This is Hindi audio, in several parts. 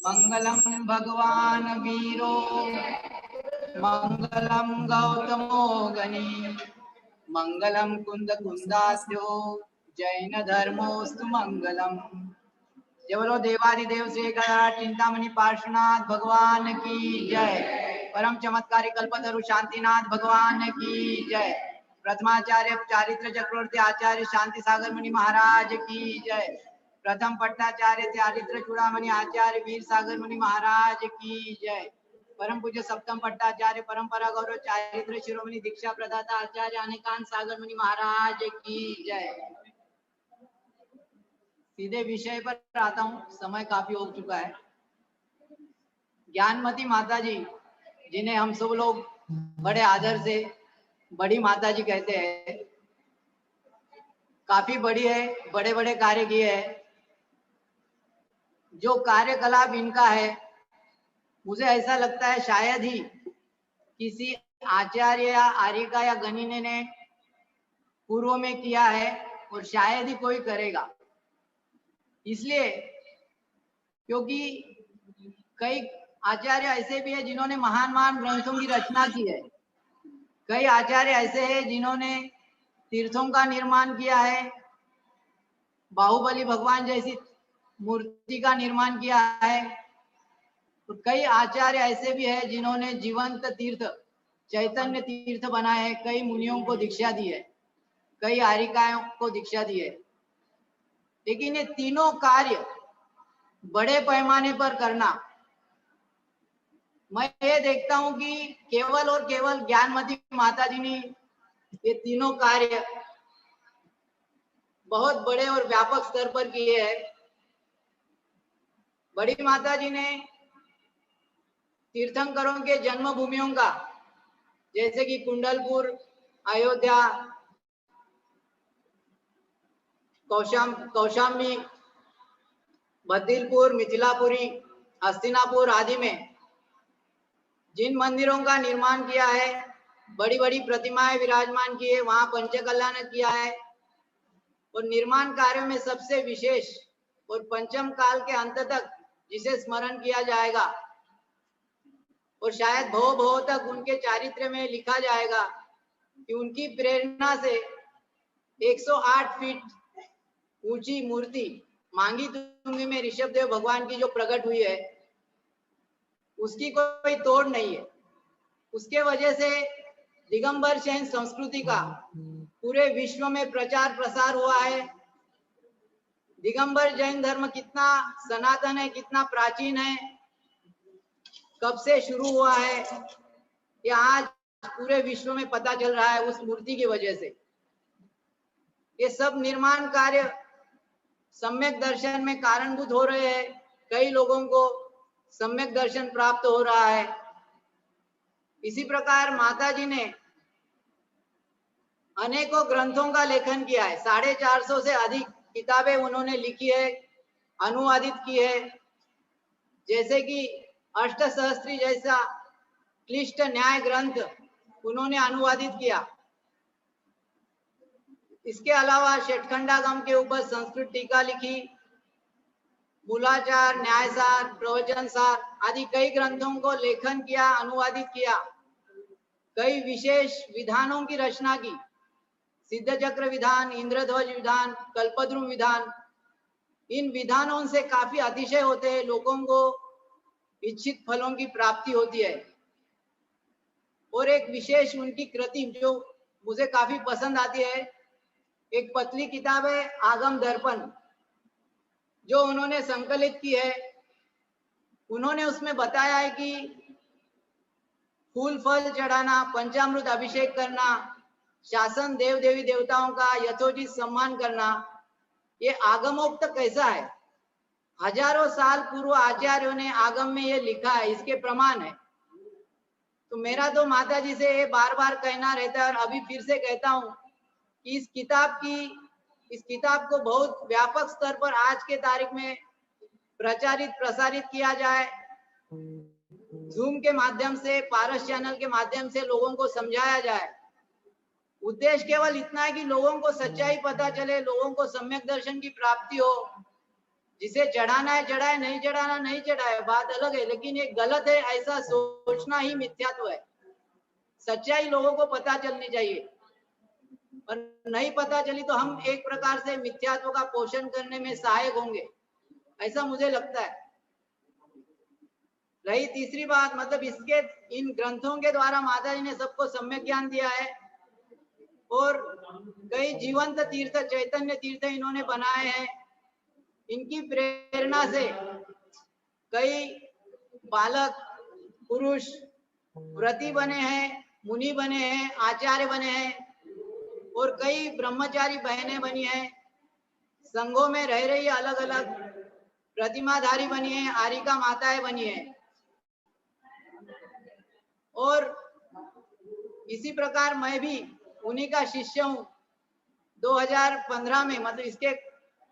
मंगलम भगवान वीरो मंगलम गौतमो गणी मंगलम कुंद कुंदास्यो जैन धर्मोस्तु मंगलम। जय बोलो देवादिदेव श्री गणराज चिंतामणि पार्श्वनाथ भगवान की जय। परम चमत्कारी कल्पतरु शांतिनाथ भगवान की जय। प्रथमाचार्य चारित्र चक्रवर्ती आचार्य शांति सागर मुनि महाराज की जय। प्रथम पट्टाचार्य चारित्र चूड़ामणि आचार्य वीर सागर मुनि महाराज की जय। परम पूज्य सप्तम पट्टाचार्य परंपरा गौरव चारित्र शिरोमणि दीक्षा प्रदाता आचार्य अनेकांत सागर मुनि महाराज की जय। सीधे विषय पर आता हूँ, समय काफी हो चुका है। ज्ञानमती माता जी, जिन्हें हम सब लोग बड़े आदर से बड़ी माता जी कहते हैं, काफी बड़ी है, बड़े बड़े कार्य किए हैं। जो कार्यकलाप इनका है, मुझे ऐसा लगता है शायद ही किसी आचार्य या आर्यिका या गणिने ने पूर्व में किया है और शायद ही कोई करेगा। इसलिए क्योंकि कई आचार्य ऐसे भी है जिन्होंने महान महान ग्रंथों की रचना की है। कई आचार्य ऐसे हैं जिन्होंने तीर्थों का निर्माण किया है, बाहुबली भगवान जैसी मूर्ति का निर्माण किया है। और कई आचार्य ऐसे भी है जिन्होंने जीवंत तीर्थ चैतन्य तीर्थ बनाए हैं, कई मुनियों को दीक्षा दी है, कई आर्यिकाओं को दीक्षा दी है। लेकिन ये तीनों कार्य बड़े पैमाने पर करना, मैं ये देखता हूं कि केवल और केवल ज्ञानमती माता जी ने ये तीनों कार्य बहुत बड़े और व्यापक स्तर पर किए हैं। बड़ी माता जी ने तीर्थंकरों के जन्मभूमियों का, जैसे कि कुंडलपुर, अयोध्या, कौशाम्बी, बद्दिलपुर, मिथिलापुरी, हस्तिनापुर आदि में जिन मंदिरों का निर्माण किया है, बड़ी बड़ी प्रतिमाएं विराजमान की है, वहां पंचकल्याण किया है। और निर्माण कार्यों में सबसे विशेष और पंचम काल के अंत तक जिसे स्मरण किया जाएगा और शायद भव भव तक उनके चारित्र में लिखा जाएगा कि उनकी प्रेरणा से 108 फीट ऊंची मूर्ति मांगी तुंगी में ऋषभदेव भगवान की जो प्रकट हुई है, उसकी कोई तोड़ नहीं है। उसके वजह से दिगंबर जैन संस्कृति का पूरे विश्व में प्रचार प्रसार हुआ है। दिगंबर जैन धर्म कितना सनातन है, कितना प्राचीन है, कब से शुरू हुआ है, ये आज पूरे विश्व में पता चल रहा है उस मूर्ति की वजह से। ये सब निर्माण कार्य सम्यक दर्शन में कारणभूत हो रहे हैं। कई लोगों को सम्यक दर्शन प्राप्त हो रहा है। इसी प्रकार माता जी ने अनेकों ग्रंथों का लेखन किया है। 450 से अधिक किताबें उन्होंने लिखी है, अनुवादित की है। जैसे कि अष्टसहस्त्री जैसा क्लिष्ट न्याय ग्रंथ उन्होंने अनुवादित किया। इसके अलावा षटखंडागम के ऊपर संस्कृत टीका लिखी, मूलाचार, न्यायसार, प्रवचनसार आदि कई ग्रंथों को लेखन किया, अनुवादित किया। कई विशेष विधानों की रचना की, सिद्ध चक्र विधान, इंद्रध्वज विधान, कल्पद्रुम विधान। इन विधानों से काफी अतिशय होते हैं, लोगों को इच्छित फलों की प्राप्ति होती है। और एक विशेष उनकी कृति जो मुझे काफी पसंद आती है, एक पतली किताब है आगम दर्पण, जो उन्होंने संकलित की है। उन्होंने उसमें बताया है कि फूल फल चढ़ाना, पंचामृत अभिषेक करना, शासन देव देवी देवताओं का यथोचित सम्मान करना, ये आगमोक्त कैसा है। हजारों साल पूर्व आचार्यों ने आगम में ये लिखा है, इसके प्रमाण है। तो मेरा तो माता जी से ये बार बार कहना रहता है और अभी फिर से कहता हूँ कि इस किताब को बहुत व्यापक स्तर पर आज के तारीख में प्रचारित प्रसारित किया जाए। जूम के माध्यम से, पारस चैनल के माध्यम से लोगों को समझाया जाए। उद्देश्य केवल इतना है कि लोगों को सच्चाई पता चले, लोगों को सम्यक दर्शन की प्राप्ति हो। जिसे चढ़ाना है चढ़ाए, नहीं चढ़ाना नहीं चढ़ाए, बात अलग है, लेकिन ये गलत है ऐसा सोचना ही मिथ्यात्व है। सच्चाई लोगों को पता चलनी चाहिए, और नहीं पता चली तो हम एक प्रकार से मिथ्यात्व का पोषण करने में सहायक होंगे, ऐसा मुझे लगता है। रही तीसरी बात, मतलब इसके इन ग्रंथों के द्वारा माता जी ने सबको सम्यक ज्ञान दिया है, और कई जीवंत तीर्थ, चैतन्य तीर्थ इन्होंने बनाए हैं। इनकी प्रेरणा से कई बालक पुरुष व्रती बने हैं, मुनि बने हैं, आचार्य बने हैं, और कई ब्रह्मचारी बहनें बनी हैं, संघों में रह रही अलग अलग प्रतिमाधारी बनी है, आरिका माताएं बनी है। और इसी प्रकार मैं भी उन्हीं का शिष्य हूँ। 2015 में, मतलब इसके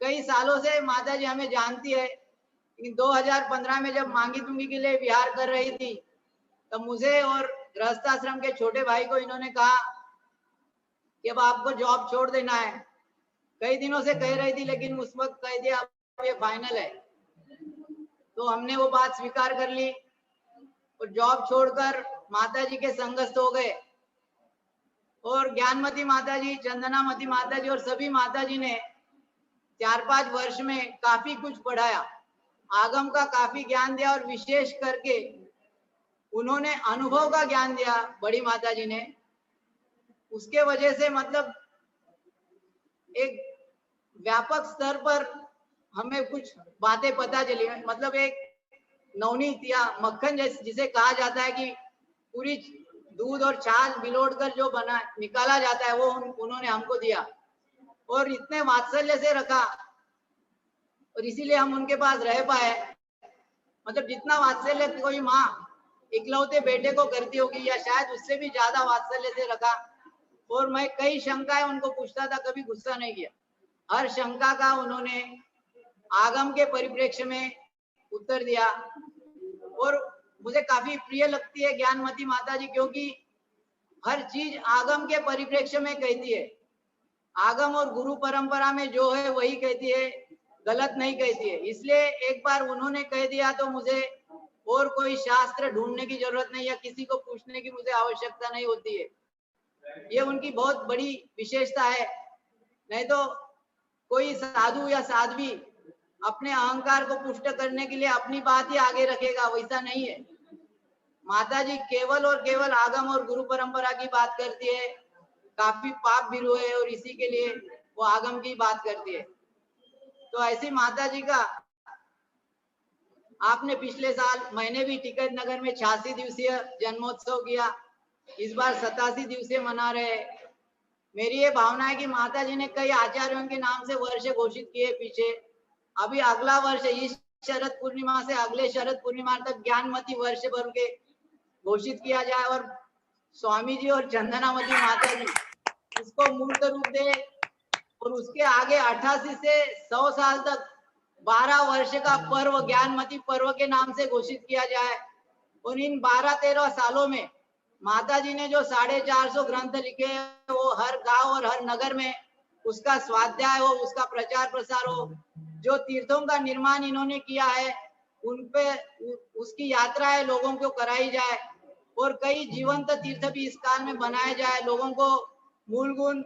कई सालों से माता जी हमें जानती है, लेकिन 2015 में जब मांगी तुंगी के लिए विहार कर रही थी, तब मुझे और गृहस्थाश्रम के छोटे भाई को इन्होंने कहा कि अब आपको जॉब छोड़ देना है। कई दिनों से कह रही थी, लेकिन उस वक्त कह दिया अब ये फाइनल है। तो हमने वो बात स्वीकार कर ली और जॉब छोड़कर माता जी के संगस्थ हो गए। और ज्ञानमती माता जी, चंदनामती माता जी और सभी माता जी ने 4-5 वर्ष में काफी कुछ पढ़ाया, आगम का काफी ज्ञान दिया, और विशेष करके उन्होंने अनुभव का ज्ञान दिया बड़ी माता जी ने। उसके वजह से मतलब एक व्यापक स्तर पर हमें कुछ बातें पता चली, मतलब एक नवनीत या मक्खन जिसे कहा जाता है कि पूरी दूध और छाछ बिलोड़ कर जो बना निकाला जाता है, वो उन्होंने हमको दिया और इतने वात्सल्य से रखा, और इसीलिए हम उनके पास रह पाए। मतलब जितना वात्सल्य कोई माँ इकलौते बेटे को करती होगी, या शायद उससे भी ज्यादा वात्सल्य से रखा। और मैं कई शंकाएं उनको पूछता था, कभी गुस्सा नहीं किया। हर शंका का उन्होंने आगम के परिप्रेक्ष्य में उत्तर दिया। और मुझे काफी प्रिय लगती है ज्ञानमती माता जी, क्योंकि हर चीज आगम के परिप्रेक्ष्य में कहती है। आगम और गुरु परंपरा में जो है वही कहती है, गलत नहीं कहती है। इसलिए एक बार उन्होंने कह दिया तो मुझे और कोई शास्त्र ढूंढने की जरूरत नहीं, या किसी को पूछने की मुझे आवश्यकता नहीं होती है। ये उनकी बहुत बड़ी विशेषता है। नहीं तो कोई साधु या साध्वी अपने अहंकार को पुष्ट करने के लिए अपनी बात ही आगे रखेगा, वैसा नहीं है। माता जी केवल और केवल आगम और गुरु परंपरा की बात करती है। काफी पाप भी हुए और इसी के लिए वो आगम की बात करती है। तो ऐसी माता जी का आपने पिछले साल, मैंने भी टिकट नगर में 86 दिवसीय जन्मोत्सव किया, इस बार 87 दिवसीय मना रहे। मेरी ये भावना है कि माता जी ने कई आचार्यों के नाम से वर्ष घोषित किए पीछे। अभी अगला वर्ष, इस शरद पूर्णिमा से अगले शरद पूर्णिमा तक ज्ञानमती वर्ष भर के घोषित किया जाए, और स्वामी जी और चंदनामती माता जी इसको मूर्त रूप दे, और उसके आगे 88 से 100 साल तक 12 वर्ष का पर्व ज्ञानमती पर्व के नाम से घोषित किया जाए। और इन 12-13 सालों में माता जी ने जो 450 ग्रंथ लिखे, वो हर गांव और हर नगर में उसका स्वाध्याय हो, उसका प्रचार प्रसार हो। जो तीर्थों का निर्माण इन्होंने किया है, उन पे उसकी यात्राएं लोगों को कराई जाए, और कई जीवंत तीर्थ भी इस काल में बनाए जाए। लोगों को मूल गुण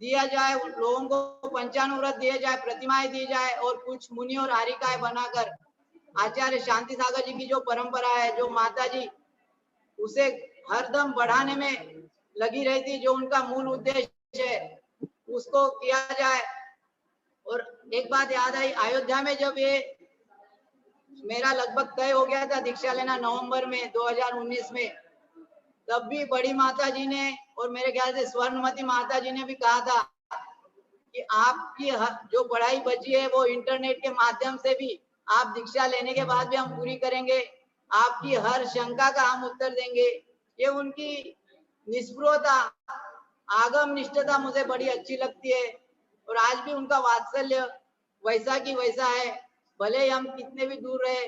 दिया जाए, लोगों को पंचानुव्रत दिए जाए, प्रतिमाएं दी जाए, और कुछ मुनि और आरिकाएं बनाकर आचार्य शांति सागर जी की जो परंपरा है, जो माता जी उसे हरदम बढ़ाने में लगी रहती, जो उनका मूल उद्देश्य है, उसको किया जाए। और एक बात याद आई, अयोध्या में जब ये मेरा लगभग तय हो गया था दीक्षा लेना नवंबर में 2019 में, तब भी बड़ी माता जी ने और मेरे ख्याल से स्वर्णमती माता जी ने भी कहा था कि आपकी जो पढ़ाई बची है वो इंटरनेट के माध्यम से भी आप दीक्षा लेने के बाद भी हम पूरी करेंगे, आपकी हर शंका का हम उत्तर देंगे। ये उनकी निष्पृहता, आगम निष्ठता मुझे बड़ी अच्छी लगती है। और आज भी उनका वात्सल्य वैसा की वैसा है। भले ही हम कितने भी दूर रहे,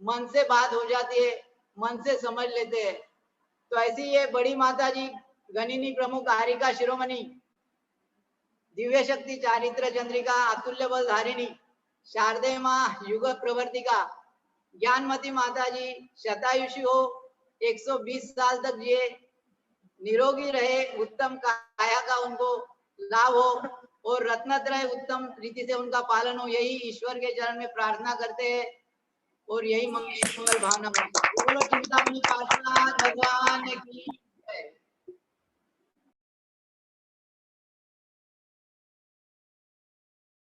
मन से बात हो जाती है, मन से समझ लेते हैं। तो ऐसी ये बड़ी माता जी, गणिनी प्रमुख आरिका शिरोमणि, दिव्य शक्ति चारित्र चंद्रिका, अतुल्य बल धारिणी, शारदे माँ युग प्रवर्तिका ज्ञानमती माता जी शतायुषी हो, 120 साल तक जिए, निरोगी रहे, उत्तम काया का उनको लाभ हो और रत्नत्रय उत्तम रीति से उनका पालन हो, यही ईश्वर के चरण में प्रार्थना करते हैं और यही मंगल भावना बोलो चिंतामणि पाठशाला